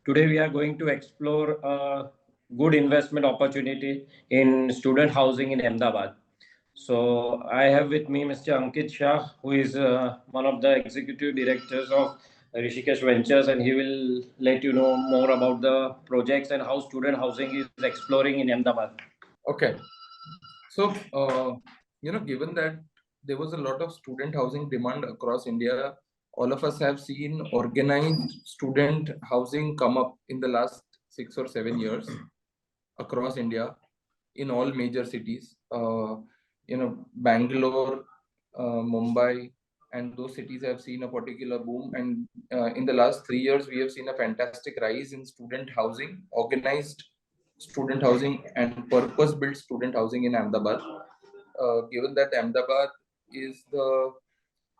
Today we are going to explore a good investment opportunity in student housing in Ahmedabad. So I have with me Mr. Ankit Shah, who is one of the executive directors of Rishikesh Ventures, and he will let you know more about the projects and how student housing is exploring in Ahmedabad. Okay. So, given that there was a lot of student housing demand across India, all of us have seen organized student housing come up in the last 6 or 7 years across India in all major cities. Bangalore, Mumbai, and those cities have seen a particular boom. And in the last 3 years, we have seen a fantastic rise in student housing, organized student housing, and purpose-built student housing in Ahmedabad. Given that Ahmedabad is the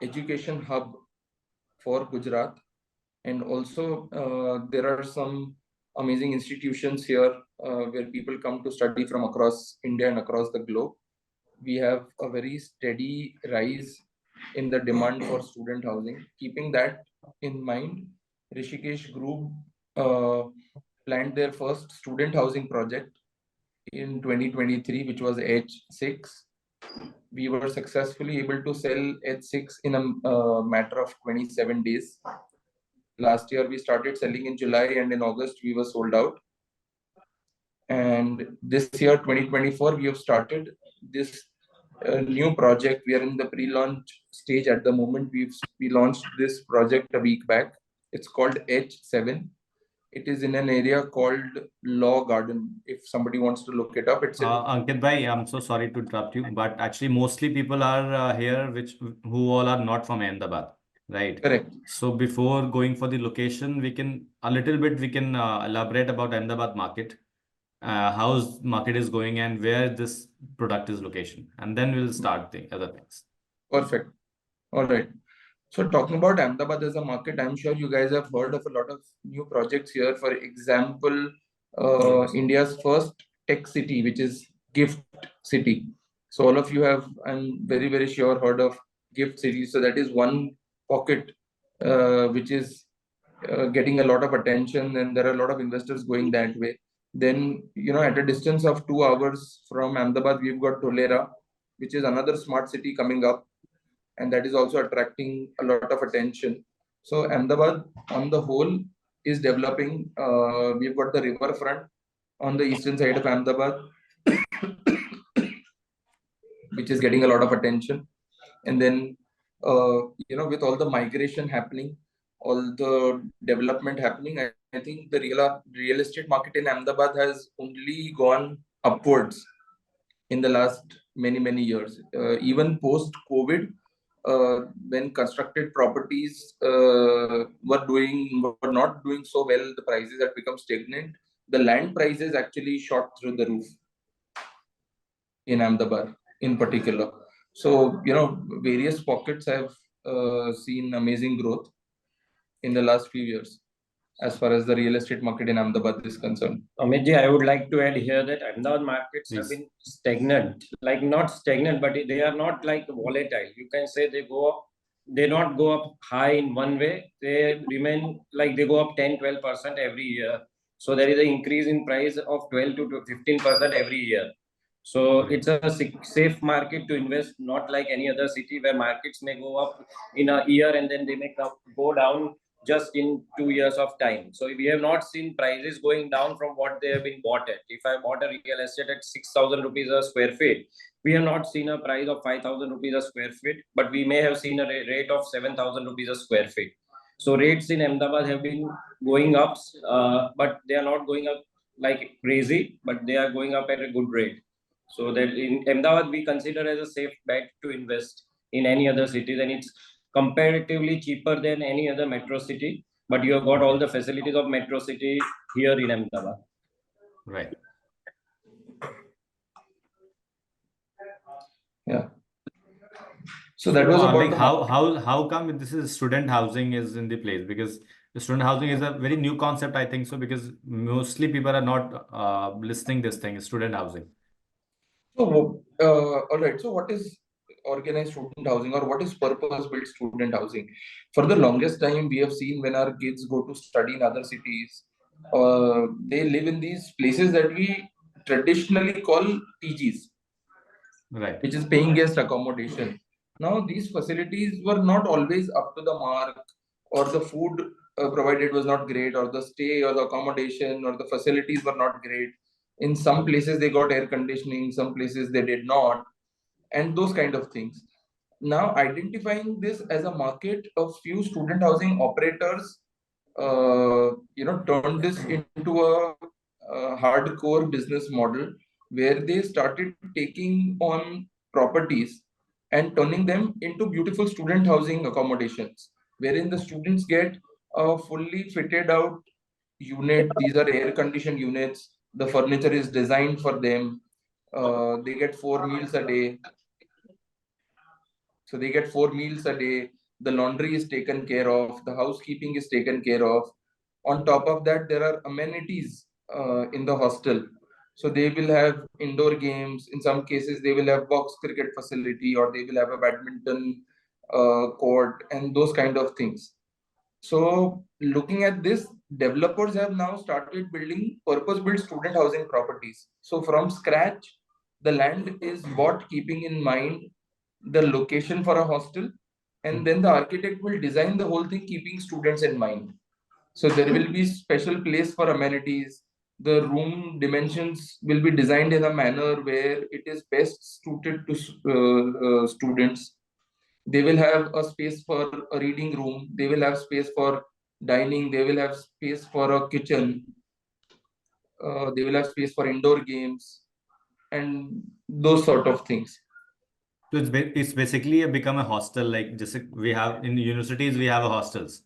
education hub for Gujarat, and also there are some amazing institutions here where people come to study from across India and across the globe. We have a very steady rise in the demand for student housing. Keeping that in mind, Rishikesh Group uh, planned their first student housing project in 2023, which was H6. We were successfully able to sell H6 in a matter of 27 days. Last year, we started selling in July, and in August, we were sold out. And this year, 2024, we have started this new project. We are in the pre-launch stage at the moment. We launched this project a week back. It's called H7. It is in an area called Law Garden. If somebody wants to look it up, it's in. Ankit bhai, I'm so sorry to interrupt you, but actually mostly people are here who all are not from Ahmedabad, right? Correct. So before going for the location, we can elaborate about Ahmedabad market, how's market is going and where this product is location, and then we'll start the other things. Perfect. All right. So talking about Ahmedabad as a market, I'm sure you guys have heard of a lot of new projects here. For example, India's first tech city, which is Gift City. So all of you have, I'm very, very sure, heard of Gift City. So that is one pocket which is getting a lot of attention, and there are a lot of investors going that way. Then, at a distance of 2 hours from Ahmedabad, we've got Tolera, which is another smart city coming up, and that is also attracting a lot of attention. So Ahmedabad on the whole is developing. We've got the riverfront on the eastern side of Ahmedabad, which is getting a lot of attention. And then, with all the migration happening, all the development happening, I think the real estate market in Ahmedabad has only gone upwards in the last many years. Even post COVID, when constructed properties were not doing so well, the prices had become stagnant. The land prices actually shot through the roof in Ahmedabad in particular. So, various pockets have seen amazing growth in the last few years as far as the real estate market in Ahmedabad is concerned. Amitji, I would like to add here that Ahmedabad markets have been stagnant, like not stagnant, but they are not like volatile. You can say they go up, they not go up high in one way. They remain like they go up 10-12% every year. So there is an increase in price of 12 to 15% every year. So it's a safe market to invest, not like any other city where markets may go up in a year and then they may go down just in 2 years of time. So we have not seen prices going down from what they have been bought at. If I bought a real estate at 6,000 rupees a square feet, we have not seen a price of 5,000 rupees a square feet, but we may have seen a rate of 7,000 rupees a square feet. So rates in Ahmedabad have been going up, but they are not going up like crazy, but they are going up at a good rate. So that in Ahmedabad, we consider as a safe bet to invest in any other cities, and it's comparatively cheaper than any other metro city, but you have got all the facilities of metro city here in Ahmedabad. Right. Yeah. So that was about like how come this is student housing is in the place, because the student housing is a very new concept, I think so, because mostly people are not listening this thing, student housing. So, all right. So, what is organized student housing, or what is purpose-built student housing? For the longest time, we have seen when our kids go to study in other cities, they live in these places that we traditionally call PGs, Right. which is paying guest accommodation. Now, these facilities were not always up to the mark, or the food provided was not great, or the stay or the accommodation or the facilities were not great. In some places, they got air conditioning, some places they did not, and those kind of things. Now, identifying this as a market, of few student housing operators, turned this into a hardcore business model where they started taking on properties and turning them into beautiful student housing accommodations, wherein the students get a fully fitted out unit. These are air conditioned units. The furniture is designed for them. They get 4 meals a day. So they get 4 meals a day. The laundry is taken care of. The housekeeping is taken care of. On top of that, there are amenities in the hostel. So they will have indoor games. In some cases, they will have box cricket facility, or they will have a badminton court, and those kind of things. So looking at this, developers have now started building purpose-built student housing properties. So from scratch, the land is bought keeping in mind the location for a hostel, and then the architect will design the whole thing keeping students in mind. So there will be special place for amenities. The room dimensions will be designed in a manner where it is best suited to students. They will have a space for a reading room. They will have space for dining. They will have space for a kitchen. They will have space for indoor games and those sort of things. So it's basically become a hostel, like just we have in universities we have a hostels.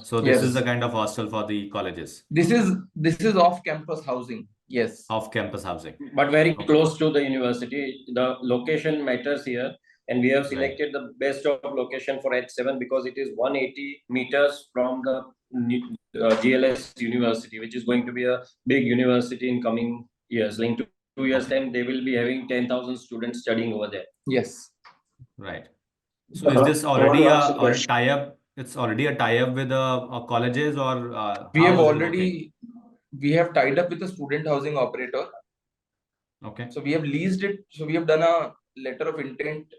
So this is Yes. the kind of hostel for the colleges, This is off-campus housing. Yes. off-campus housing. But very Okay. close to the university. The location matters here, and we have Right. selected the best of location for H7 because it is 180 meters from the GLS University, which is going to be a big university in coming years. Like in 2 years' time, they will be having 10,000 students studying over there. Yes. Right. So is this I want already to ask a a question. tie-up? It's already a tie-up with a colleges, or We how have is it working? already tied up with a student housing operator. Okay. So we have leased it. So we have done a letter of intent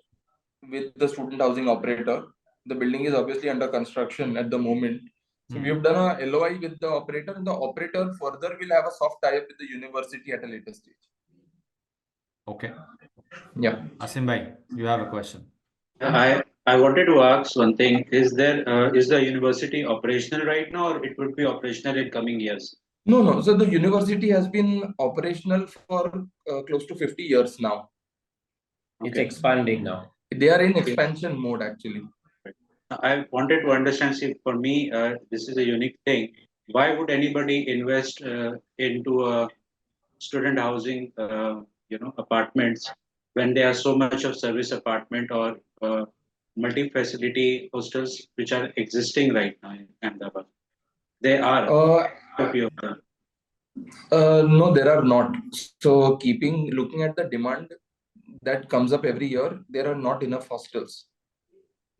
with the student housing operator. The building is obviously under construction at the moment. So we have done a LOI with the operator, and the operator further will have a soft tie-up with the university at a later stage. Okay. Yeah. Asim bhai, you have a question. I wanted to ask one thing. Is the university operational right now, or it would be operational in coming years? No. So the university has been operational for close to 50 years now. It's Okay. expanding now. They are in expansion mode actually. I wanted to understand, see, for me, this is a unique thing. Why would anybody invest into a student housing, apartments when there are so much of service apartment or multi-facility hostels which are existing right now in Ahmedabad? They are a few of them. No, there are not. So looking at the demand that comes up every year, there are not enough hostels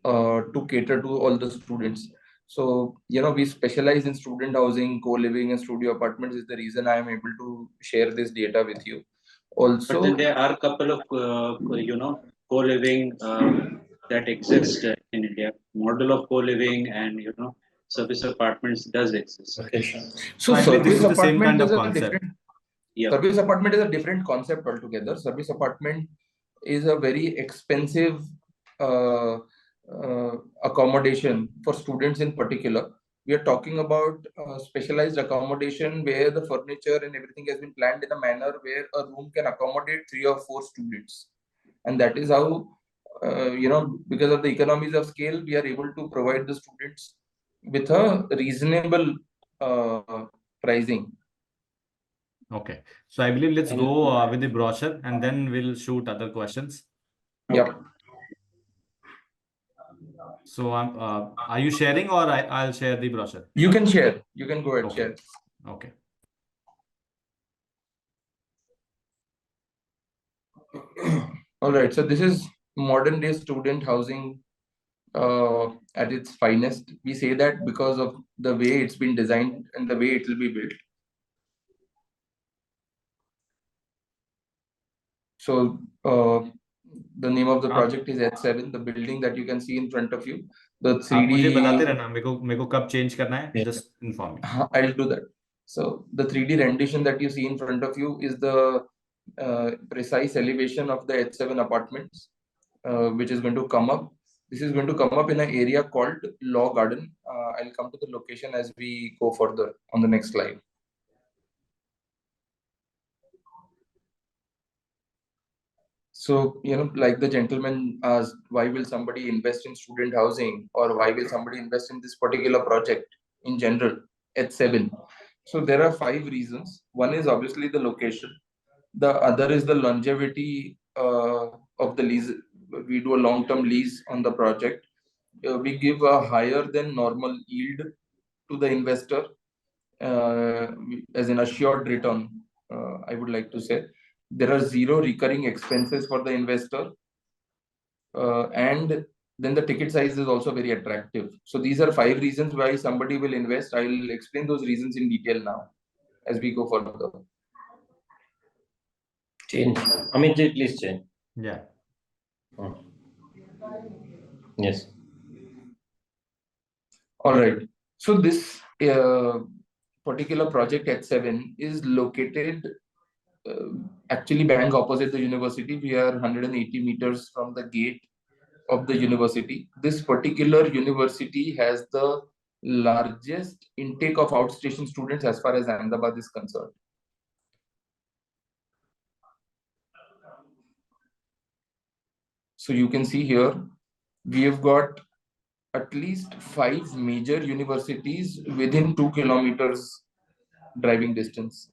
to cater to all the students. So, we specialize in student housing, co-living, and studio apartments is the reason I am able to share this data with you. But Also, then there are a couple of co-living that exist in India. Model of co-living and service apartments does exist. so I believe this service is the same apartment kind is of a concept. different Yeah. service apartment is a different concept altogether. Service apartment is a very expensive uh, accommodation for students in particular. We are talking about specialized accommodation where the furniture and everything has been planned in a manner where a room can accommodate 3 or 4 students. And that is how, because of the economies of scale, we are able to provide the students with a reasonable pricing. Okay. So I believe let's go with the brochure and then we'll shoot other questions. Yeah. So are you sharing, or I'll share the brochure? You can share. You can go ahead, Okay. share. Okay. All right. So this is modern day student housing at its finest. We say that because of the way it's been designed and the way it will be built. So the name of the project is H7. The building that you can see in front of you, the आप मुझे बताते 3D. रहना, मेरे को कब change करना है, Yeah. just inform me. I'll do that. So the 3D rendition that you see in front of you is the precise elevation of the H7 apartments, which is going to come up. This is going to come up in an area called Law Garden. I'll come to the location as we go further on the next slide. So, like the gentleman asked, why will somebody invest in student housing, or why will somebody invest in this particular project in general, H7? So there are 5 reasons. One is obviously the location. The other is the longevity of the lease. We do a long-term lease on the project. We give a higher than normal yield to the investor, as an assured return, I would like to say. There are 0 recurring expenses for the investor, and then the ticket size is also very attractive. So these are 5 reasons why somebody will invest. I'll explain those reasons in detail now as we go further. Change. Amit, please change. Yeah. Yes. All right. So this particular project H7 is located actually bang opposite the university. We are 180 meters from the gate of the university. This particular university has the largest intake of outstation students as far as Ahmedabad is concerned. So you can see here, we have got at least 5 major universities within 2 kilometers driving distance.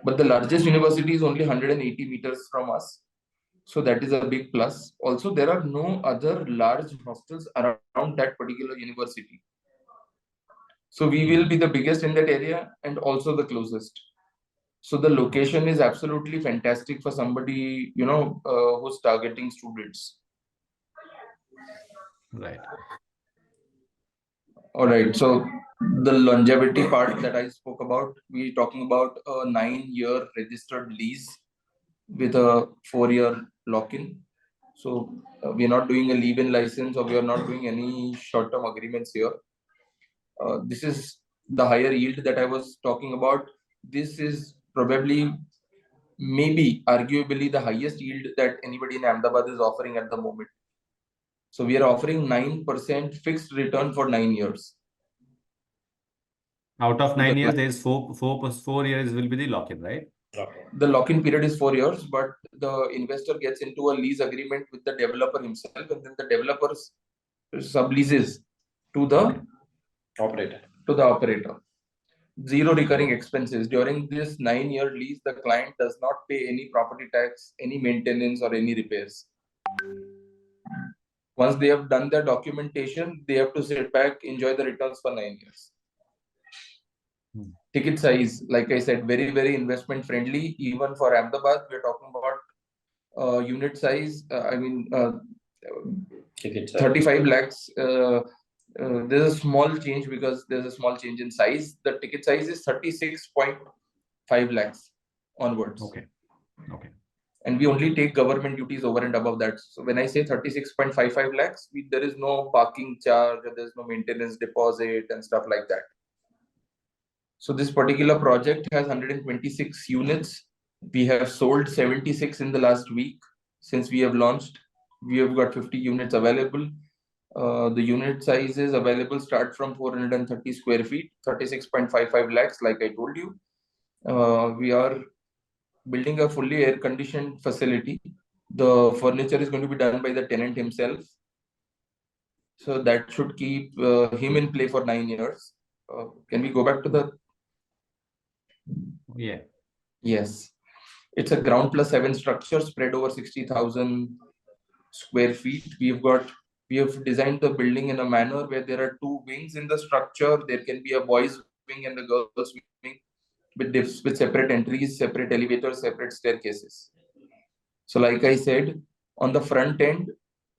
But the largest university is only 180 meters from us. So that is a big plus. Also, there are no other large hostels around that particular university. So we will be the biggest in that area and also the closest. So the location is absolutely fantastic for somebody, who's targeting students. Right. All right. So the longevity part that I spoke about, we're talking about a 9-year registered lease with a 4-year lock-in. So we're not doing a leave-in license, or we are not doing any short-term agreements here. This is the higher yield that I was talking about. This is probably, maybe, arguably the highest yield that anybody in Ahmedabad is offering at the moment. So we are offering 9% fixed return for 9 years. Out of 9 years, there is 4 years will be the lock-in, right? The lock-in period is 4 years, but the investor gets into a lease agreement with the developer himself, and then the developer subleases to the operator. 0 recurring expenses. During this 9-year lease, the client does not pay any property tax, any maintenance, or any repairs. Once they have done their documentation, they have to sit back, enjoy the returns for 9 years. Ticket size, like I said, very, very investment friendly. Even for Ahmedabad, we're talking about unit size. Ticket size. 35 lakhs. There's a small change because there's a small change in size. The ticket size is 36.5 lakhs onwards. Okay. And we only take government duties over and above that. So when I say 36.55 lakhs, there is no parking charge, there's no maintenance deposit and stuff like that. So this particular project has 126 units. We have sold 76 in the last week since we have launched. We have got 50 units available. The unit sizes available start from 430 square feet, 36.55 lakhs, like I told you. We are building a fully air-conditioned facility. The furniture is going to be done by the tenant himself. So that should keep him in play for 9 years. Can we go back to the... Yeah. Yes. It's a ground plus 7 structure spread over 60,000 square feet. We have designed the building in a manner where there are 2 wings in the structure. There can be a boys wing and a girls wing with separate entries, separate elevators, separate staircases. So like I said, on the front end,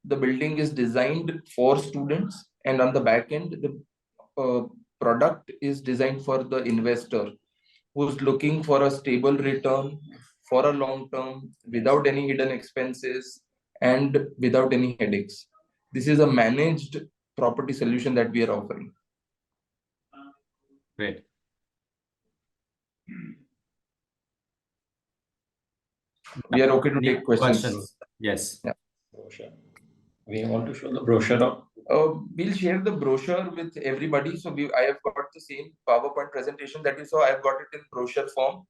the building is designed for students, and on the back end, the product is designed for the investor who's looking for a stable return for a long term, without any hidden expenses and without any headaches. This is a managed property solution that we are offering. Great. We are okay to Any take questions. questions? Yes. Yeah. Brochure. We want to show the brochure of. We'll share the brochure with everybody. So I have got the same PowerPoint presentation that you saw. I've got it in brochure form.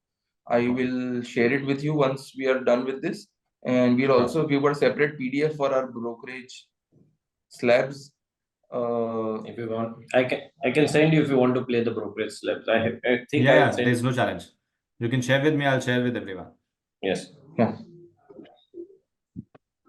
I will share it with you once we are done with this. And we'll also give a separate PDF for our brokerage slabs. If you want, I can send you if you want to play the brokerage slabs. I think Yeah, I'll send. there's no challenge. You can share with me, I'll share with everyone. Yes. Yeah.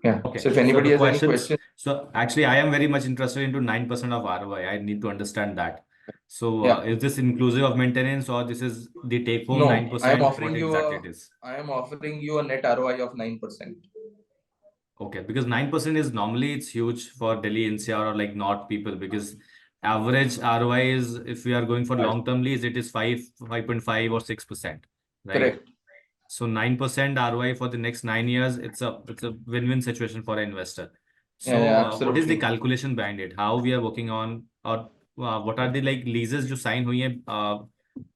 Yeah. Okay. So if anybody the has any questions. So actually, I am very much interested into 9% of ROI. I need to understand that. So Yeah. is this inclusive of maintenance or this is the take home No, 9%? I am offering What you exactly it is? I am offering you a net ROI of 9%. Okay, because 9% is normally it's huge for Delhi NCR or like North people, because average ROI is, if we are going for long-term lease, it is 5.5 or 6%, right? Correct. So 9% ROI for the next 9 years, it's a win-win situation for an investor. So Yeah, what is the absolutely. calculation behind it? How we are working on, or what are the like leases जो sign हुई है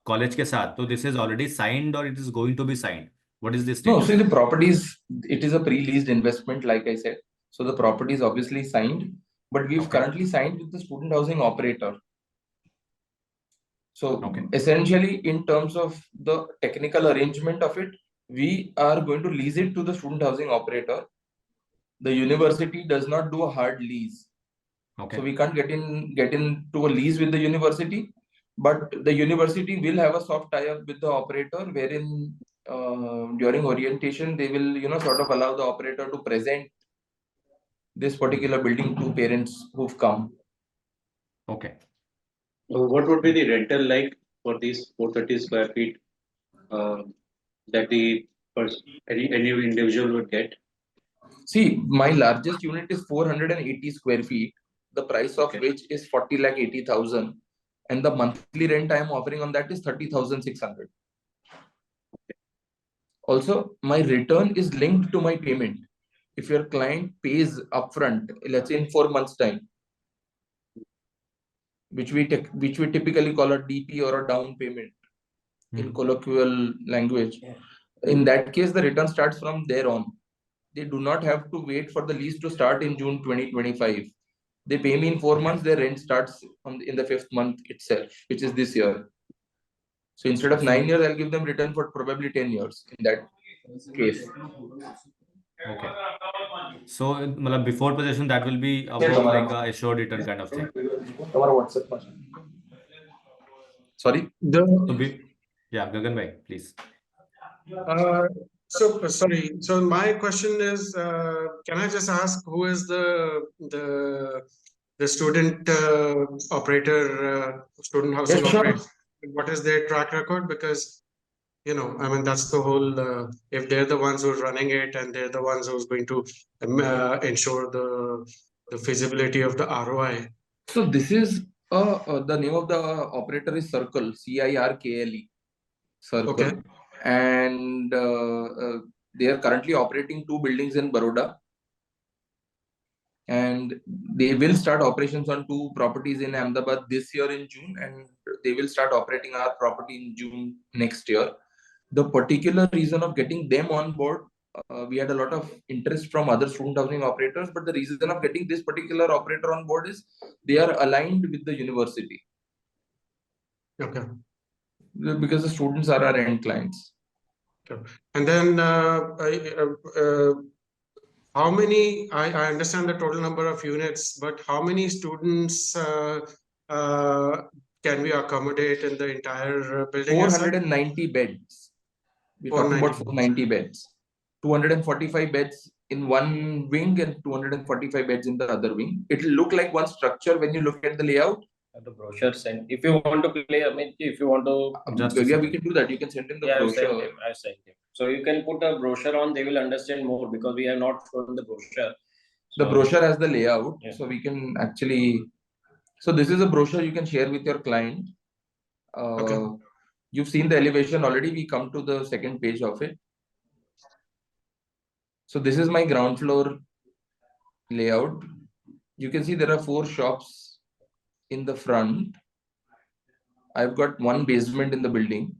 college के साथ? So this is already signed or it is going to be signed? What is the No, status? see the properties, it is a pre-leased investment, like I said. So the property is obviously signed, but we've Okay. currently signed with the student housing operator. So Okay. essentially, in terms of the technical arrangement of it, we are going to lease it to the student housing operator. The university does not do a hard lease. Okay. So we can't get into a lease with the university, but the university will have a soft tie-up with the operator, wherein during orientation they will sort of allow the operator to present this particular building to parents who've come. Okay. What would be the rental like for these 430 square feet that any individual would get? See, my largest unit is 480 square feet, the price of which is 40,80,000, and the monthly rent I am offering on that is 30,600. Also, my return is linked to my payment. If your client pays upfront, let's say in 4 months' time, which we typically call a DP or a down payment in colloquial language, in that case, the return starts from there on. They do not have to wait for the lease to start in June 2025. They pay me in 4 months, their rent starts in the 5th month itself, which is this year. So instead of 9 years, I'll give them return for probably 10 years in that case. Okay. So before possession, that will be about like a assured return kind of thing. Sorry? Yeah, Gagan bhai, please. So sorry. So my question is, can I just ask who is the student operator, student housing operator? What is their track record? Because I mean, that's the whole. If they're the ones who's running it and they're the ones who's going to ensure the feasibility of the ROI. So this is the name of the operator is Circle, CIRKLE, Circle. Okay. And they are currently operating 2 buildings in Baroda. And they will start operations on 2 properties in Ahmedabad this year in June, and they will start operating our property in June next year. The particular reason of getting them on board, we had a lot of interest from other student housing operators, but the reason of getting this particular operator on board is they are aligned with the university. Okay. Because the students are our end clients. And then how many, I understand the total number of units, but how many students can we accommodate in the entire building? 490 beds. We're talking about 490 beds. 245 beds in one wing and 245 beds in the other wing. It will look like one structure when you look at the layout. The brochure sent. If you want to play, I mean, if you want to, yeah, we can do that. You can send in the brochure. I sent him. So you can put a brochure on. They will understand more because we have not shown the brochure. The brochure has the layout, so we can actually. So this is a brochure you can share with your client. Okay. You've seen the elevation already. We come to the second page of it. So this is my ground floor layout. You can see there are 4 shops in the front. I've got 1 basement in the building.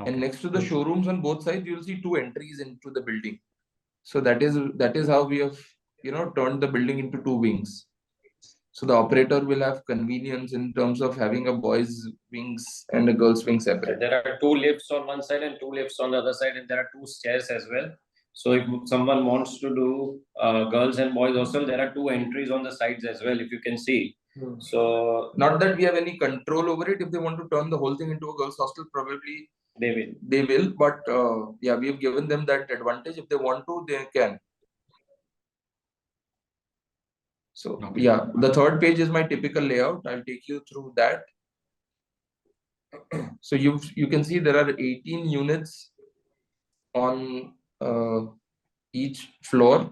Okay. And next to the showrooms on both sides, you'll see 2 entries into the building. So that is how we have, turned the building into 2 wings. So the operator will have convenience in terms of having a boys' wings and a girls' wing separate. There are 2 lifts on one side and 2 lifts on the other side, and there are 2 stairs as well. So if someone wants to do girls and boys hostel, there are 2 entries on the sides as well, if you can see. So not that we have any control over it. If they want to turn the whole thing into a girls' hostel, probably they will. But yeah, we have given them that advantage. If they want to, they can. So yeah, the third page is my typical layout. I'll take you through that. So you can see there are 18 units on each floor.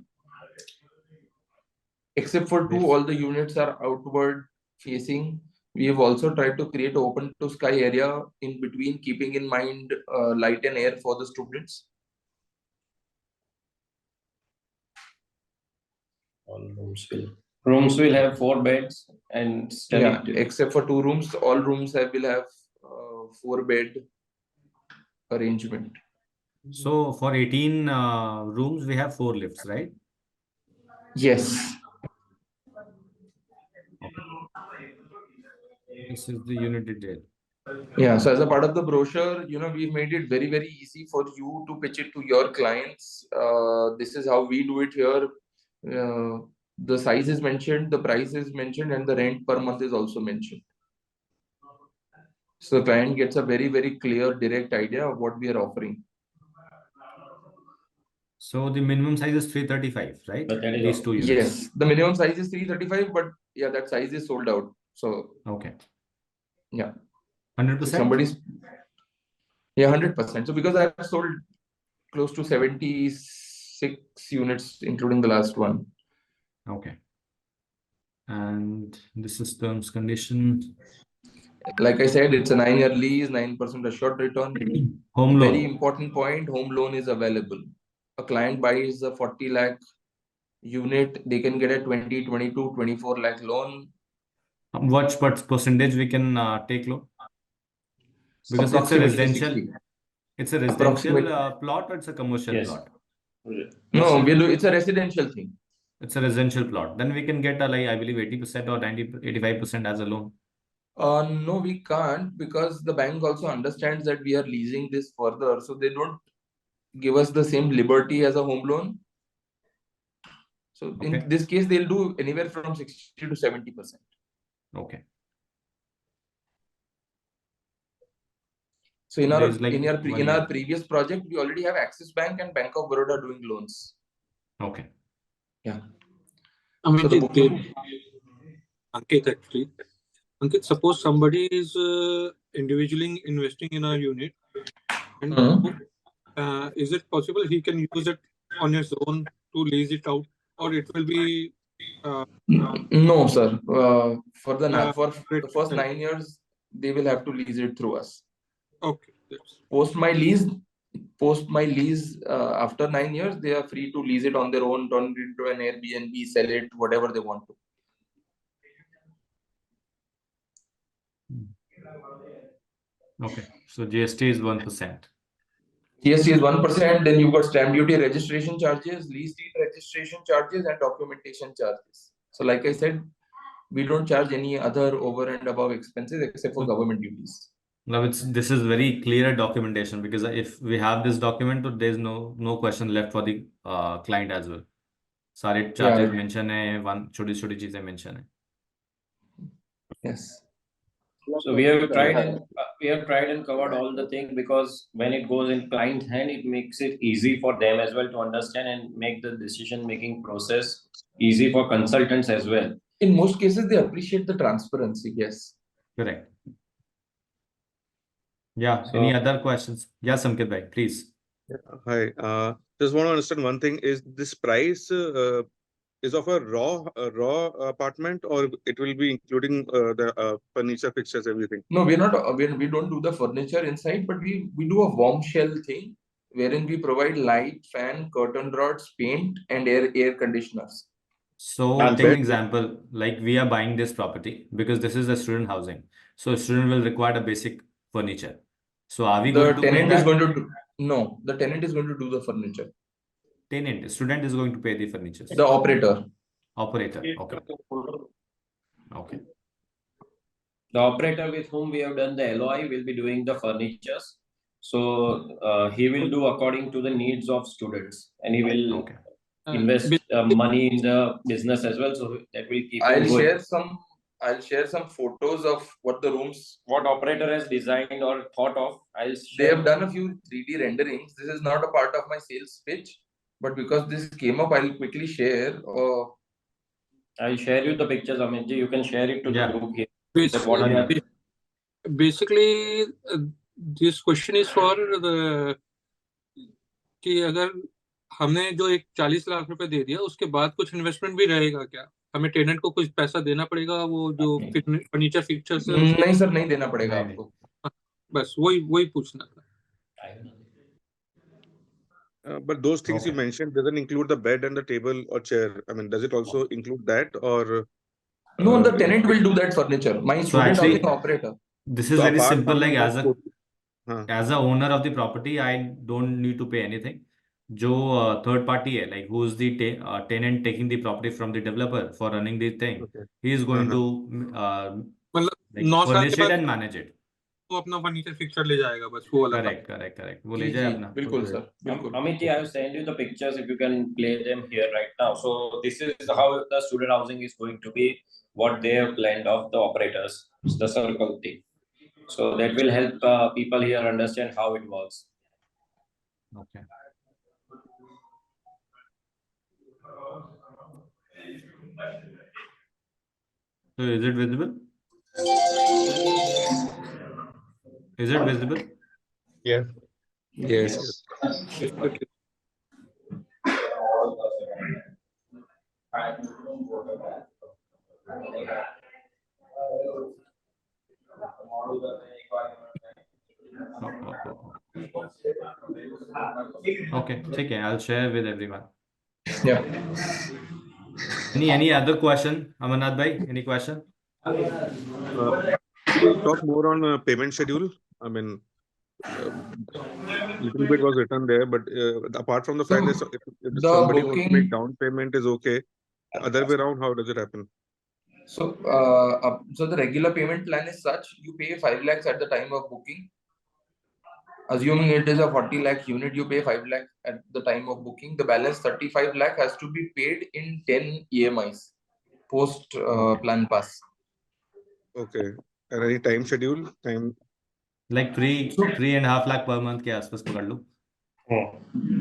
Except for 2, all the units are outward facing. We have also tried to create an open to sky area in between, keeping in mind light and air for the students. all rooms will have 4 beds and study. Yeah, except for 2 rooms, all rooms will have 4 bed arrangement. So for 18 rooms, we have 4 lifts, right? Yes. This is the unit detail. Yeah, so as a part of the brochure, we've made it very, very easy for you to pitch it to your clients. This is how we do it here. The size is mentioned, the price is mentioned, and the rent per month is also mentioned. So the client gets a very, very clear, direct idea of what we are offering. So the minimum size is 335, right? But that is These 2 units. Yes, the minimum size is 335, but yeah, that size is sold out. So okay, yeah, 100%. Somebody's 100%. So because I have sold close to 76 units, including the last one. Okay. And this is terms condition. Like I said, it's a 9-year lease, 9% assured return. Home loan. Very important point, home loan is available. A client buys a 40 lakh unit, they can get a 20, 22, 24 lakh loan. What percentage we can take loan? Because it's a residential. 60. It's a residential plot or it's a commercial plot? No, it's a residential thing. It's a residential plot. Then we can get I believe 80% or 85% as a loan. No, we can't, because the bank also understands that we are leasing this further. So they don't give us the same liberty as a home loan. So in this case, they'll do anywhere from 60 to 70%. Okay. So in our previous project, we already have Axis Bank and Bank of Baroda doing loans. Okay. Yeah. Ankit, actually. Ankit, suppose somebody is individually investing in a unit, and is it possible he can use it on his own to lease it out, or it will be? No, sir. For the first 9 years, they will have to lease it through us. Okay. Post my lease, after 9 years, they are free to lease it on their own, turn it into an Airbnb, sell it, whatever they want to. Okay, so GST is 1%. GST is 1%. Then you've got stamp duty, registration charges, lease deed registration charges, and documentation charges. So, like I said, we don't charge any other over and above expenses except for government duties. Now this is very clear documentation, because if we have this document, there's no question left for the client as well. सारे charges mention है, छोटी चीजें mention है. Yes. So we have tried and covered all the things, because when it goes in client's hand, it makes it easy for them as well to understand and make the decision making process easy for consultants as well. In most cases, they appreciate the transparency. Yes. Correct. Yeah. So, any other questions? Yeah, Samkit bhai, please. Hi. Just want to understand one thing. Is this price is of a raw apartment, or it will be including the furniture, fixtures, everything? No, we don't do the furniture inside, but we do a warm shell thing. wherein we provide light, fan, curtain rods, paint, and air conditioners. So And take an bed- example, like we are buying this property because this is a student housing. So student will require a basic furniture. So are we The going to pay tenant is that? going to do, no, the tenant is going to do the furniture. Tenant, student is going to pay the furniture. The operator. Operator, okay. Okay. The operator with whom we have done the LOI will be doing the furnitures. So he will do according to the needs of students, and he will Okay. invest money in the business as well. So that will keep I'll him going. share some photos of what the rooms. What operator has designed or thought of, I'll They share. have done a few 3D renderings. This is not a part of my sales pitch, but because this came up, I'll quickly share. I'll share you the pictures, Amitji. You can share it to the group here. Bas- What we have. Basically, this question is for the कि अगर हमने जो एक 40 लाख रुपए दे दिया उसके बाद कुछ इन्वेस्टमेंट भी रहेगा क्या? हमें टेनेंट को कुछ पैसा देना पड़ेगा वो जो फर्नीचर फिक्चर्स है नहीं सर, नहीं देना पड़ेगा नहीं, आपको. बस वही पूछना था. But those things you mentioned doesn't include the bed and the table or chair. I mean, does it also include that, or No, the tenant will do that furniture. My So student actually, housing operator. this is so very apart simple. from Like the as a owner of the property, I don't need to pay anything. जो third party है, like who's the tenant taking the property from the developer for running the thing, Okay. he is going to मतलब like 9 साल furnish के it बाद and manage it. वो अपना furniture fixture ले जाएगा बस वो वाला. Correct. वो ले जी, जाए जी, अपना. बिल्कुल सर, बिल्कुल. Amitji, I have sent you the pictures if you can play them here right now. So this is how the student housing is going to be, what they have planned of the operators, the circle thing. So that will help people here understand how it works. Okay. So is it visible? Is it visible? Yes. Yes. Okay, ठीक है. I'll share with everyone. Yeah. Any other question, Amarnath bhai? Any question? We'll talk more on payment schedule. I mean, little bit was written there, but apart from the fact that if the somebody wants to make booking- down payment is okay. The other way around, how does it happen? So, so the regular payment plan is such: you pay 5 lakhs at the time of booking. Assuming it is a 40 lakh unit, you pay 5 lakh at the time of booking. The balance 35 lakh has to be paid in 10 EMIs post plan pass. Okay. And any time schedule? Time? Like 3.5 lakh per month के आसपास पकड़ लो.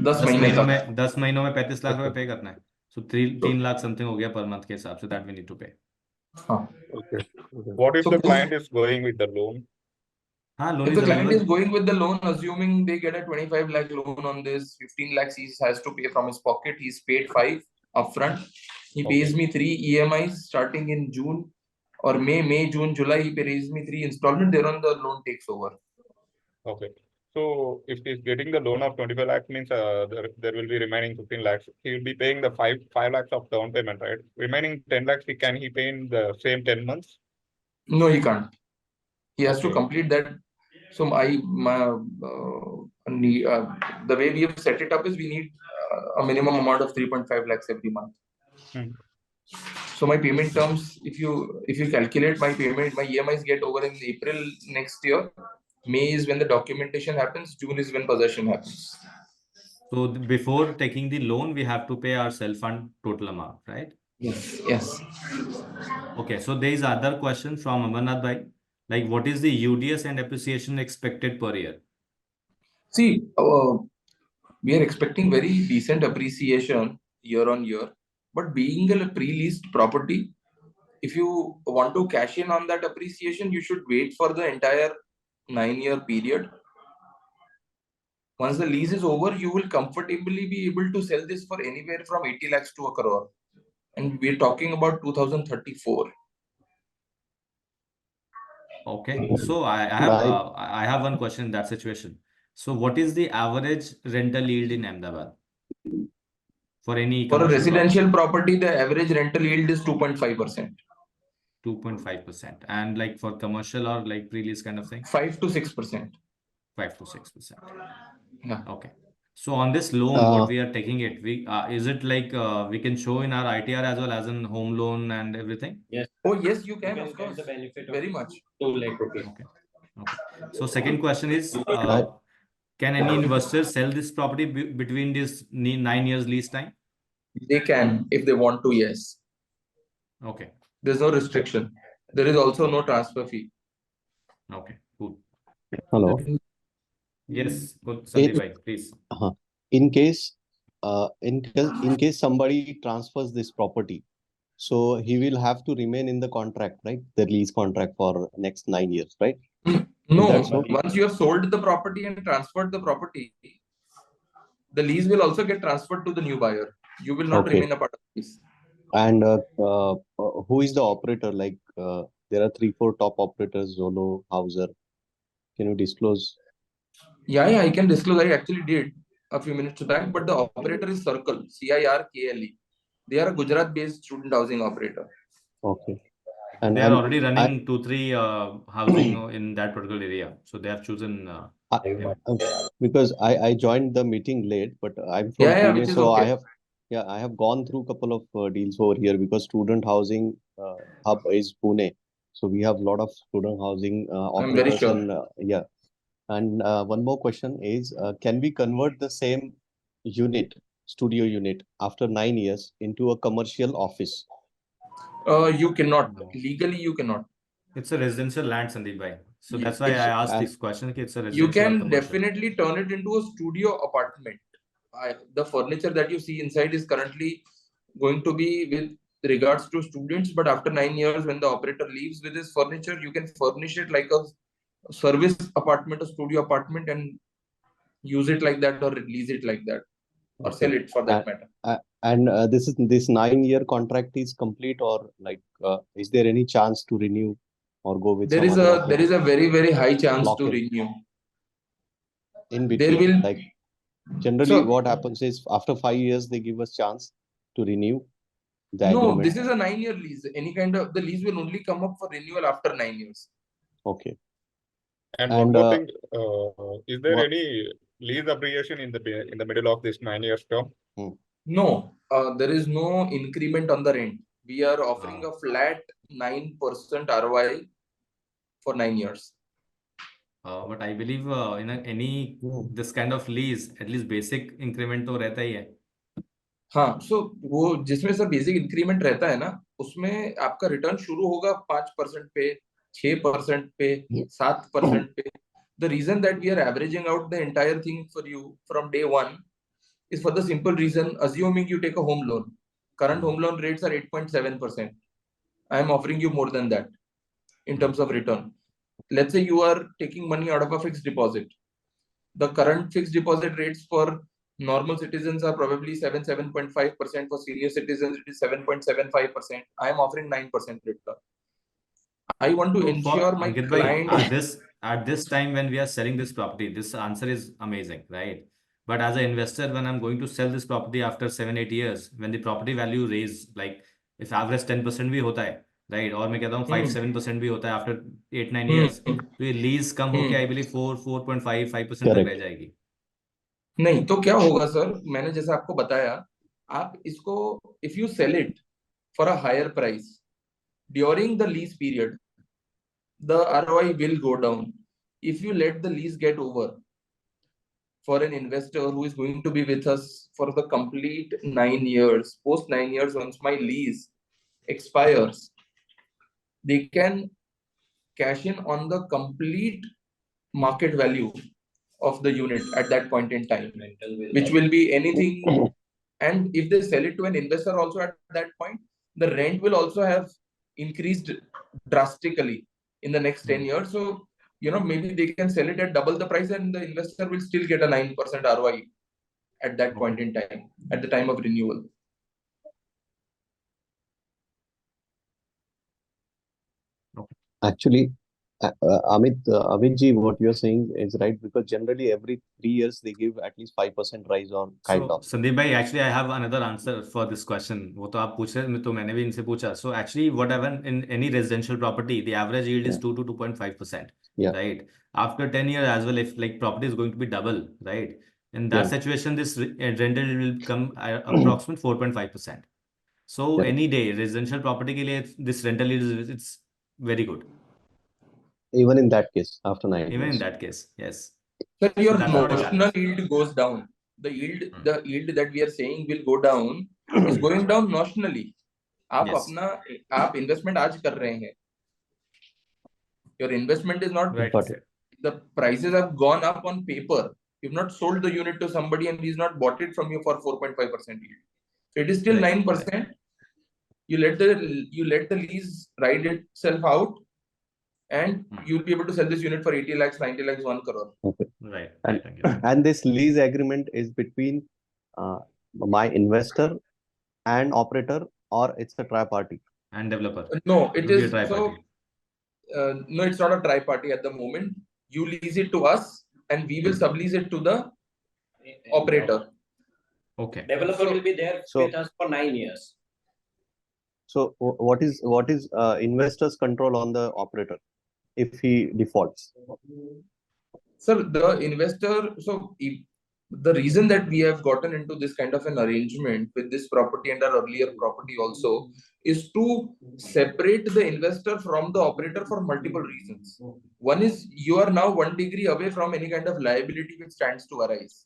10 महीने तक. 10 महीनों में 35 लाख रुपए पे करना है. So 3 lakh something हो गया per month के हिसाब से, that we need to pay. Okay. What if So the post- client is going with the loan? हाँ, loan If is the client is available. going with the loan, assuming they get a 25 lakh loan on this, 15 lakhs he has to pay from his pocket. He's paid 5 upfront. He pays me 3 EMIs starting in June or May, June, July. He pays me 3 installments. Thereon the loan takes over. Okay. So if he's getting the loan of 25 lakhs means there will be remaining 15 lakhs. He will be paying the 5 lakhs of down payment, right? Remaining 10 lakhs, can he pay in the same 10 months? No, he can't. He has to Okay. complete that. So the way we have set it up is we need a minimum amount of 3.5 lakhs every month. So my payment terms, if you calculate my payment, my EMIs get over in April next year. May is when the documentation happens. June is when possession happens. So before taking the loan, we have to pay our self-fund total amount, right? Yes. Okay, so there is other question from Amarnath bhai. Like, what is the UDS and appreciation expected per year? See, we are expecting very decent appreciation year on year. But being a pre-leased property, if you want to cash in on that appreciation, you should wait for the entire 9-year period. Once the lease is over, you will comfortably be able to sell this for anywhere from 80 lakhs to a crore. And we're talking about 2034. Okay, so I have one question in that situation. So what is the average rental yield in Ahmedabad for any For a commercial residential property, the average rental yield is 2.5%. 2.5%. And like for commercial or like pre-lease kind of thing? 5 to 6%. 5 to 6%. Yeah. Okay. So on this loan, what we are taking it, is it like we can show in our ITR as well as in home loan and everything? Yes. Oh, yes, you can, You of can course. get the benefit of Very much. 2 lakh rupees. Okay. Okay. So second question is, can any investor sell this property between this 9 years lease time? They can, if they want to, yes. Okay. There's no restriction. There is also no transfer fee. Okay. Cool. Hello. Yes. Good. Sandeep bhai, please. In case, in case somebody transfers this property, so he will have to remain in the contract, right? The lease contract for next 9 years, right? No, that so? once you have sold the property and transferred the property, the lease will also get transferred to the new buyer. You will not remain a part of the lease. And who is the operator? Like there are 3-4 top operators, Zolo, Hauser. Can you disclose? Yeah, I can disclose. I actually did a few minutes back, but the operator is Circle, CIRKLE. They are a Gujarat-based student housing operator. Okay. They are already running 2-3 housing in that particular area. So they have chosen because I joined the meeting late, but I'm from Yeah, Pune, which is so okay. I have gone through a couple of deals over here because student housing hub is Pune, so we have a lot of student housing I'm very operators. sure. And and one more question is, can we convert the same studio unit after 9 years into a commercial office? You cannot. No. Legally, you cannot. It's a residential land, Sandeep bhai. So that's why It's- I asked this question. It's a You residential or can commercial. definitely turn it into a studio apartment. The furniture that you see inside is currently going to be with regards to students, but after 9 years, when the operator leaves with his furniture, you can furnish it like a service apartment, a studio apartment, and use it like that or release it like that, or sell it for that matter. And this 9-year contract is complete, or like is there any chance to renew or go with There some is other a operator? very high chance to Lock-in. renew. In There between, will like generally what happens is after 5 years they give us chance to renew the no, agreement. this is a 9-year lease. Any kind of the lease will only come up for renewal after 9 years. Okay. And And, one more thing, is there what- any lease abbreviation in the middle of this 9 years term? No, there is no increment on the rent. We are offering a flat 9% ROI for 9 years. But I believe in any this kind of lease, at least basic increment तो रहता ही है. हाँ, so वो जिसमें sir basic increment रहता है ना, उसमें आपका रिटर्न शुरू होगा 5% पे, 6% पे, 7% पे. The reason that we are averaging out the entire thing for you from day one is for the simple reason, assuming you take a home loan. Current home loan rates are 8.7%. I am offering you more than that in terms of return. Let's say you are taking money out of a fixed deposit. The current fixed deposit rates for normal citizens are probably 7.5%. For senior citizens, it is 7.75%. I am offering 9% return. I want to ensure my Ankit bhai, client. at this time when we are selling this property, this answer is amazing, right? But as an investor, when I'm going to sell this property after 7-8 years, when the property value raise, like if average 10% भी होता है, right? और मैं कहता हूँ 5-7% भी होता है after 8-9 years, तो ये lease कम होके I believe 4.5-5% तक रह जाएगी. नहीं तो क्या होगा सर, मैंने जैसा आपको बताया, आप इसको if you sell it for a higher price during the lease period, the ROI will go down. If you let the lease get over, for an investor who is going to be with us for the complete 9 years, post 9 years, once my lease expires, they can cash in on the complete market value of the unit at that point in time, which will be anything. And if they sell it to an investor also at that point, the rent will also have increased drastically in the next 10 years. So, maybe they can sell it at double the price and the investor will still get a 9% ROI at that point in time, at the time of renewal. Actually, Amit ji, what you're saying is right, because generally every 3 years they give at least 5% rise on kind So of. Sandeep bhai, actually I have another answer for this question. वो तो आप पूछ रहे थे, तो मैंने भी इनसे पूछा. So actually whatever in any residential property, the average yield is 2 to 2.5%. Yeah. Right? After 10 years as well, if like property is going to be double, right? In that Yeah. situation, this rental will become approximate 4.5%. So Correct. any day residential property के लिए this rental is it's very good. Even in that case, after 9 Even in years. that case, yes. So your So that's the notional challenge. yield goes down. The yield that we are saying will go down is going down notionally. Yes. आप investment आज कर रहे हैं. Your investment is not, Right. Got it. the prices have gone up on paper. You've not sold the unit to somebody and he's not bought it from you for 4.5% yield. So it is still Right, 9%. You let the lease ride itself out, and you'll be able to sell this unit for 80 lakhs, 90 lakhs, 1 crore. Right. And, Right. Ankit. and this lease agreement is between my investor and operator, or it's a tri-party? And developer. No, It it will be a is tri-party. no, it's not a tri-party at the moment. You lease it to us and we will sublease it to the operator. Okay. Developer will be there with us for 9 years. So what is investor's control on the operator if he defaults? Sir, the investor, so if, the reason that we have gotten into this kind of an arrangement with this property and our earlier property also is to separate the investor from the operator for multiple reasons. One is you are now 1 degree away from any kind of liability which stands to arise.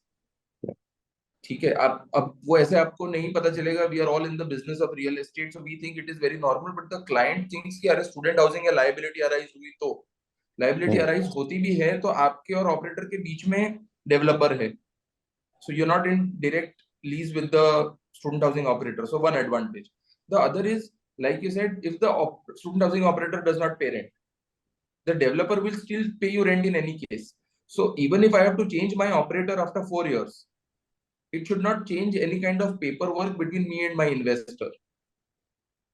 ठीक है, अब वो ऐसे आपको नहीं पता चलेगा. We are all in the business of real estate, so we think it is very normal, but the client thinks कि अरे student housing या liability arise हुई तो liability arise होती भी है तो आपके और operator के बीच में developer है, so you're not in direct lease with the student housing operator. So one advantage. The other is, like you said, if the student housing operator does not pay rent, the developer will still pay you rent in any case. So even if I have to change my operator after 4 years, it should not change any kind of paperwork between me and my investor.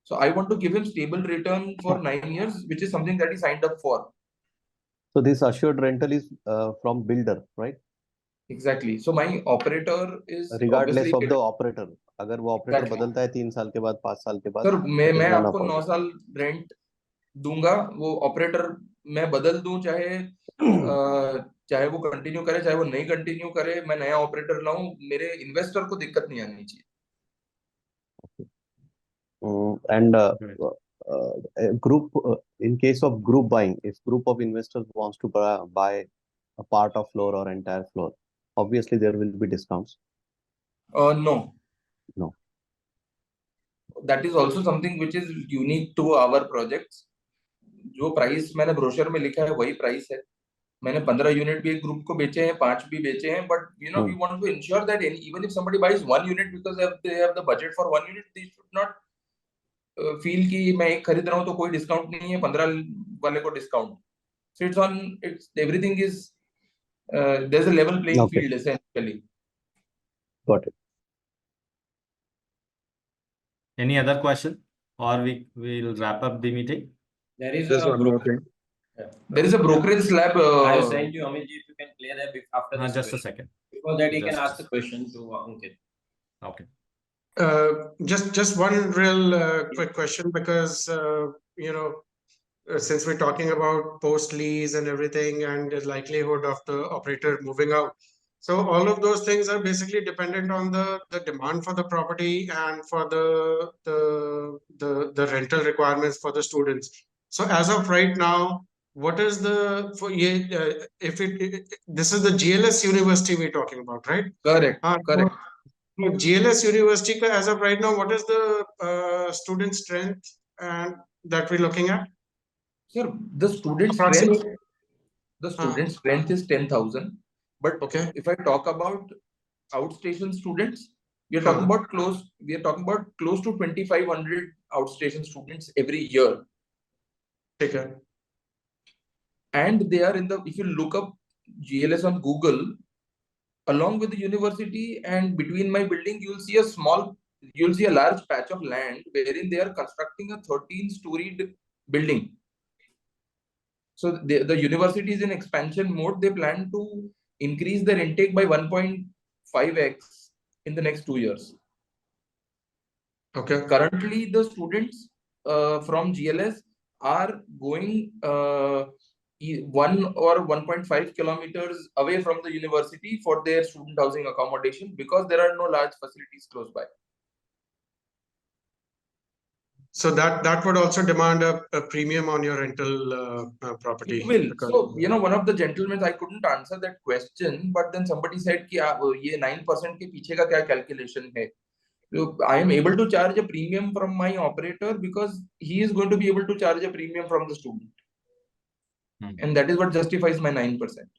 So I want to give him stable return for 9 years, which is something that he signed up for. So this assured rental is from builder, right? Exactly. So my operator is regardless of the operator. अगर वो operator बदलता है 3 साल के बाद, 5 साल के बाद, सर मैं आपको 9 साल रेंट दूंगा, वो ऑपरेटर मैं बदल दूं, चाहे वो कंटिन्यू करे चाहे वो नहीं कंटिन्यू करे, मैं नया ऑपरेटर लाऊं, मेरे इन्वेस्टर को दिक्कत नहीं आनी चाहिए. And group in case of group buying, if group of investors wants to buy a part of floor or entire floor, obviously there will be discounts. No. That is also something which is unique to our projects. जो price मैंने brochure में लिखा है वही price है. मैंने 15 unit भी एक ग्रुप को बेचे हैं, 5 भी बेचे हैं, but you know we want to ensure that even if somebody buys 1 unit because they have the budget for 1 unit, they should not feel कि मैं एक खरीद रहा हूँ तो कोई डिस्काउंट नहीं है, 15 वाले को discount. So it's everything is there's a level playing field essentially. Got it. Any other question, or we will wrap up the meeting? There is one more thing. There is a brokerage slab. I have sent you, Amit, if you can clear that after this. Just a second. Before that, he can ask the question to Ankit. Okay. Just one real quick question, because you know, since we're talking about post lease and everything and the likelihood of the operator moving out, so all of those things are basically dependent on the demand for the property and for the rental requirements for the students. So as of right now, what is the this is the GLS University we're talking about, right? Correct. Correct. GLS University, as of right now, what is the student strength and that we're looking at? Sir, the student strength is 10,000. But if I talk about outstation students, we are talking about close to 2,500 outstation students every year. Okay. And they are if you look up GLS on Google, along with the university and between my building, you'll see a large patch of land wherein they are constructing a 13-storied building. So the university is in expansion mode. They plan to increase their intake by 1.5x in the next 2 years. Okay. Currently, the students from GLS are going 1 or 1.5 kilometers away from the university for their student housing accommodation because there are no large facilities close by. So that would also demand a premium on your rental property. It will. because- So, one of the gentlemen, I couldn't answer that question, but then somebody said, कि ये 9% के पीछे का क्या calculation है? So I am able to charge a premium from my operator because he is going to be able to charge a premium from the student. And that is what justifies my 9%.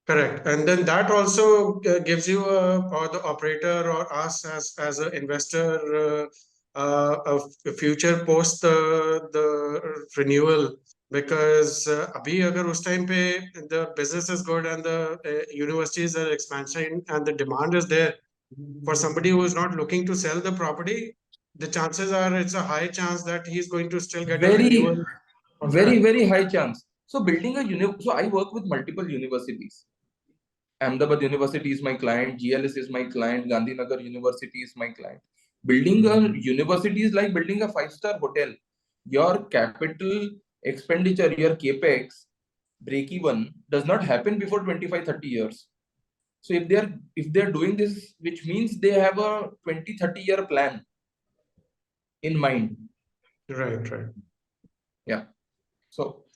Correct. And then that also gives you or the operator or us as an investor a future post the renewal, because abhi agar us time pe the business is good and the universities are expansion and the demand is there for somebody who is not looking to sell the property, the chances are it's a high chance that he's going to still get a renewal contract. Very high chance. So building so I work with multiple universities. Ahmedabad University is my client, GLS is my client, Gandhinagar University is my client. Building a university is like building a 5-star hotel. Your capital expenditure, your capex, break even does not happen before 25-30 years. So if they're doing this, which means they have a 20-30 year plan in mind. Right. Yeah. So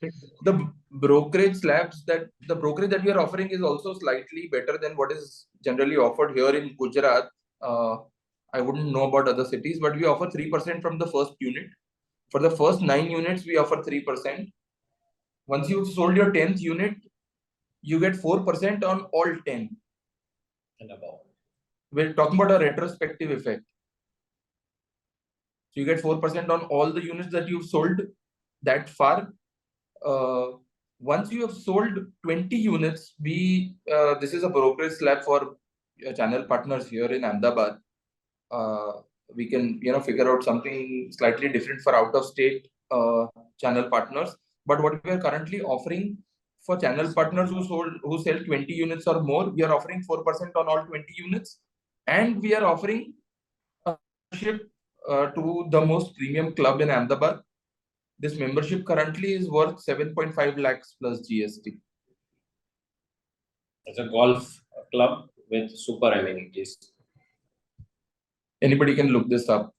the brokerage that we are offering is also slightly better than what is generally offered here in Gujarat. I wouldn't know about other cities, but we offer 3% from the first unit. For the first 9 units, we offer 3%. Once you've sold your 10th unit, you get 4% on all 10. And above. We're talking about a retrospective effect. So you get 4% on all the units that you've sold that far. Once you have sold 20 units, this is a brokerage slab for channel partners here in Ahmedabad. We can figure out something slightly different for out of state channel partners. But what we are currently offering for channel partners who sell 20 units or more, we are offering 4% on all 20 units, and we are offering a membership to the most premium club in Ahmedabad. This membership currently is worth 7.5 lakhs plus GST. It's a golf club with super amenities. Anybody can look this up.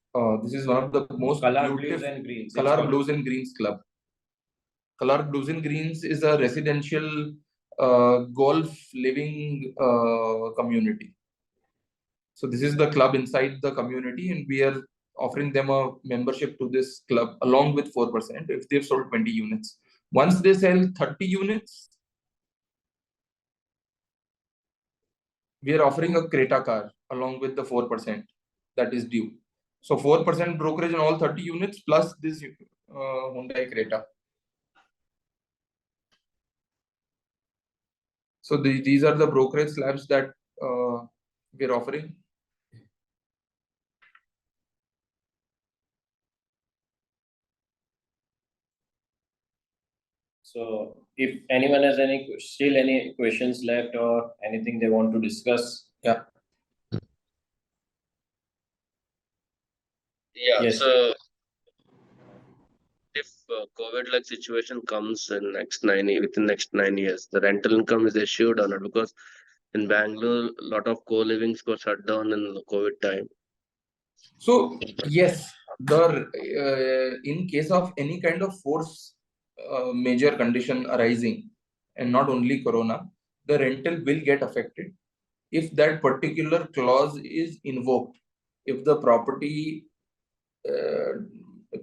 This is one of the most Color Blues and Greens. Color Blues and Greens club. Color Blues and Greens is a residential golf living community. So this is the club inside the community, and we are offering them a membership to this club along with 4% if they've sold 20 units. Once they sell 30 units, we are offering a Creta car along with the 4% that is due. So 4% brokerage on all 30 units plus this Hyundai Creta. So these are the brokerage slabs that we're offering. So if anyone has still any questions left or anything they want to discuss. Yeah. Yeah. Yes. So if COVID-like situation comes in within next 9 years, the rental income is assured or not? Because in Bangalore, a lot of co-livings got shut down in the COVID time. So yes, in case of any kind of force major condition arising, and not only Corona, the rental will get affected if that particular clause is invoked. If the property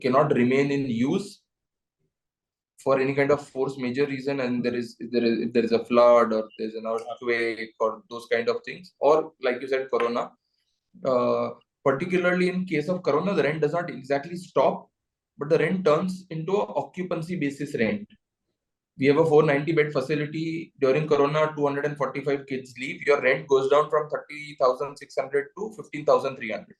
cannot remain in use for any kind of force major reason, and if there is a flood or there's an earthquake or those kind of things, or like you said, Corona. Particularly in case of Corona, the rent does not exactly stop, but the rent turns into an occupancy basis rent. We have a 490 bed facility. During Corona, 245 kids leave. Your rent goes down from 30,600 to 15,300.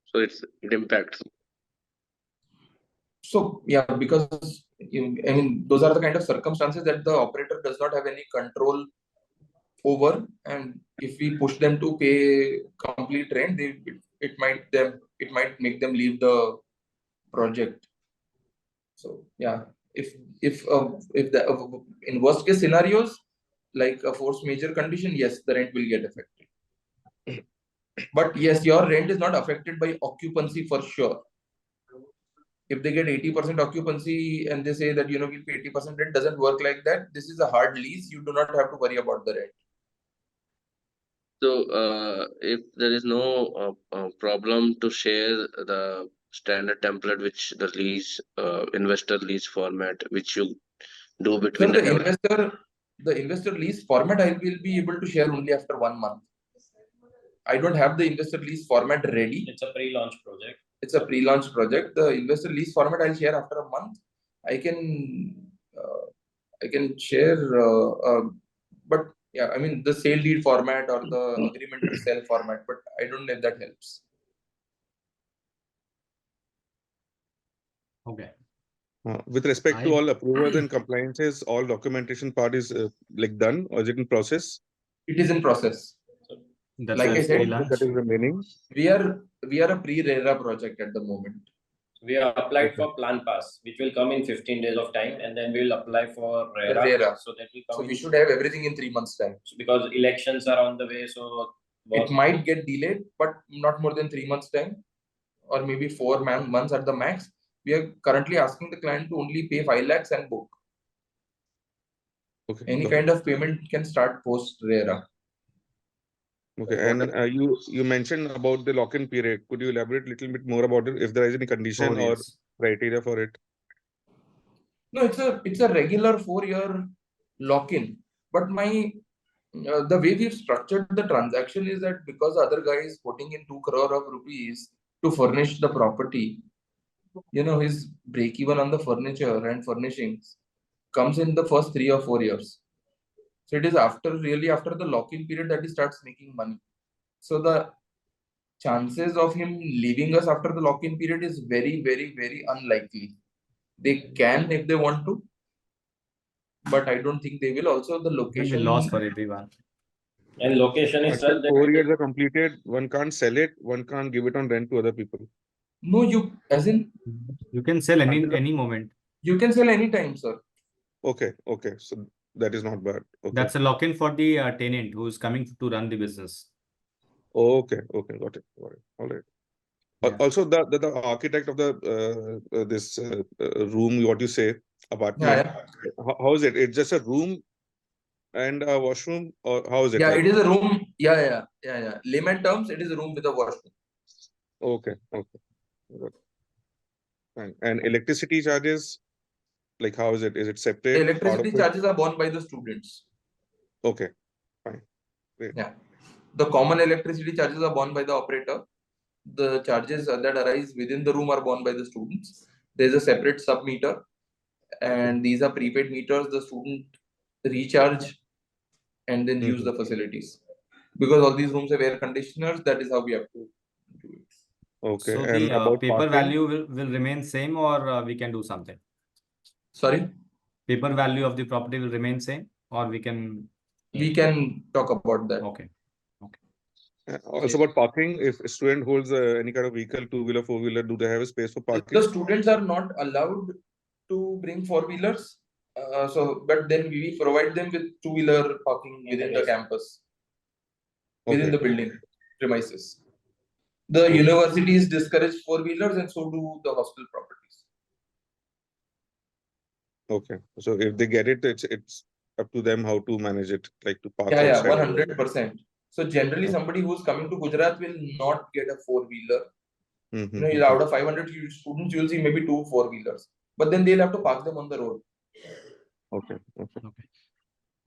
So it impacts. So yeah, because I mean, those are the kind of circumstances that the operator does not have any control over, and if we push them to pay complete rent, it might make them leave the project. So yeah, if the in worst case scenarios, like a force majeure condition, yes, the rent will get affected. But yes, your rent is not affected by occupancy for sure. If they get 80% occupancy and they say that we'll pay 80% rent, doesn't work like that. This is a hard lease. You do not have to worry about the rent. So, if there is no problem to share the standard template, which the lease, investor lease format, which you do So between the investor lease format, I will be able to share only after 1 month. I don't have the investor lease format ready. It's a pre-launch project. It's a pre-launch project. The investor lease format I'll share after a month. I can share, but yeah, I mean the sale deed format or the agreement to sell format, but I don't know if that helps. Okay. With respect to all approvals and compliances, all documentation part is like done, or is it in process? It is in process. That's Like why I it's said, pre-launch. That is remaining. we are a pre-RERA project at the moment. We have applied for Plan Pass, which will come in 15 days of time, and then we'll apply for RERA. So that will come. So we should have everything in 3 months' time. Because elections are on the way, so it might get delayed, but not more than 3 months' time, or maybe 4 months at the max. We are currently asking the client to only pay 5 lakhs and book. Okay. Any kind of payment can start post RERA. Okay, and you mentioned about the lock-in period. Could you elaborate a little bit more about it? If there is any condition or criteria for it? No, it's a regular 4-year lock-in. But the way we've structured the transaction is that because the other guy is putting in 2 crore of rupees to furnish the property, his break even on the furniture and furnishings comes in the first 3 or 4 years. So it is after the lock-in period that he starts making money. So the chances of him leaving us after the lock-in period is very, very, very unlikely. They can if they want to, but I don't think they will. Also, the location will be lost for everyone. And location is Until 4 years are completed, one can't sell it, one can't give it on rent to other people. No, you can sell any moment. You can sell anytime, sir. Okay, so that is not bad. Okay. That's a lock-in for the tenant who is coming to run the business. Okay, got it. All right. Yeah. Also, the architect of the this room, what you say, apartment. Yeah. How is it? It's just a room and a washroom, or how is it? Yeah, like? it is a room. Yeah. Layman terms, it is a room with a washroom. Okay. Fine. And electricity charges, like how is it? Is it separate? Electricity charges are borne by the students. Okay, fine. Great. Yeah. The common electricity charges are borne by the operator. The charges that arise within the room are borne by the students. There's a separate sub meter, and these are prepaid meters. The student recharge and then use the facilities. Because all these rooms have air conditioners, that is how we have to do it. Okay, So and the about paper parking? value will remain same, or we can do something? Sorry? Paper value of the property will remain same, or we can talk about that. Okay. Also about parking, if a student holds any kind of vehicle, 2-wheeler, 4-wheeler, do they have a space for parking? The students are not allowed to bring 4-wheelers. But then we provide them with 2-wheeler parking within the campus, within the building premises. The universities discourage 4-wheelers, and so do the hostel properties. Okay, so if they get it, it's up to them how to manage it, like to park Yeah, outside. 100%. So generally, somebody who's coming to Gujarat will not get a 4-wheeler. Out of 500 students, you'll see maybe 2 4-wheelers, but then they'll have to park them on the road. Okay.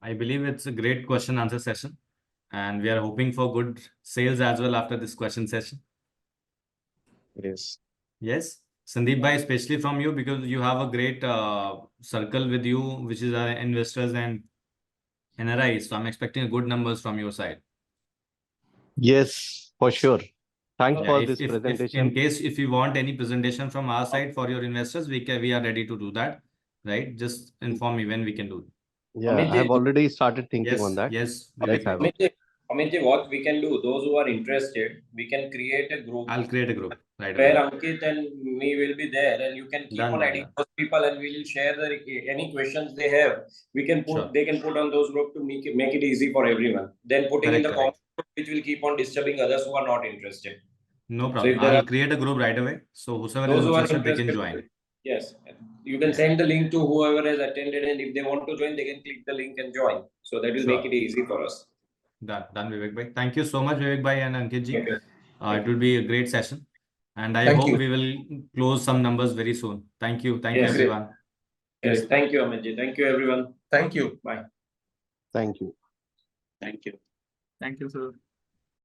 I believe it's a great question answer session, and we are hoping for good sales as well after this question session. Yes, Sandeep bhai, especially from you, because you have a great circle with you, which is our investors and NRIs. So I'm expecting good numbers from your side. Yes, for sure. Thanks Yeah, for if, this if in presentation. case if you want any presentation from our side for your investors, we are ready to do that, right? Just inform me when we can do it. Yeah, I Amitji, have already started thinking Yes, on that. yes, Let's Vivek have bhai. it. Amitji, what we can do, those who are interested, we can create a group I'll create a group right where away. Ankit and me will be there, and you can keep Done, on done, adding done. those people, and we will share any questions they have. We can put Sure. they can put on those group to make it easy for everyone. Then putting in Correct, the correct. comment, which will keep on disturbing others who are not interested. No So problem. if there I'll are create a group right away. So whoever is those who are interested, they can interested, join. yes, you can Yeah. send the link to whoever has attended, and if they want to join, they can click the link and join. So that will make Sure. it easy for us. Done, Vivek bhai. Thank you so much, Vivek bhai and Ankit ji. Okay. It will be a great session, and I Thank hope you. we will close some numbers very soon. Thank you Yes. everyone. Yes, thank you, Amitji. Thank you, everyone. Thank you. Bye. Thank you. Thank you. Thank you, sir.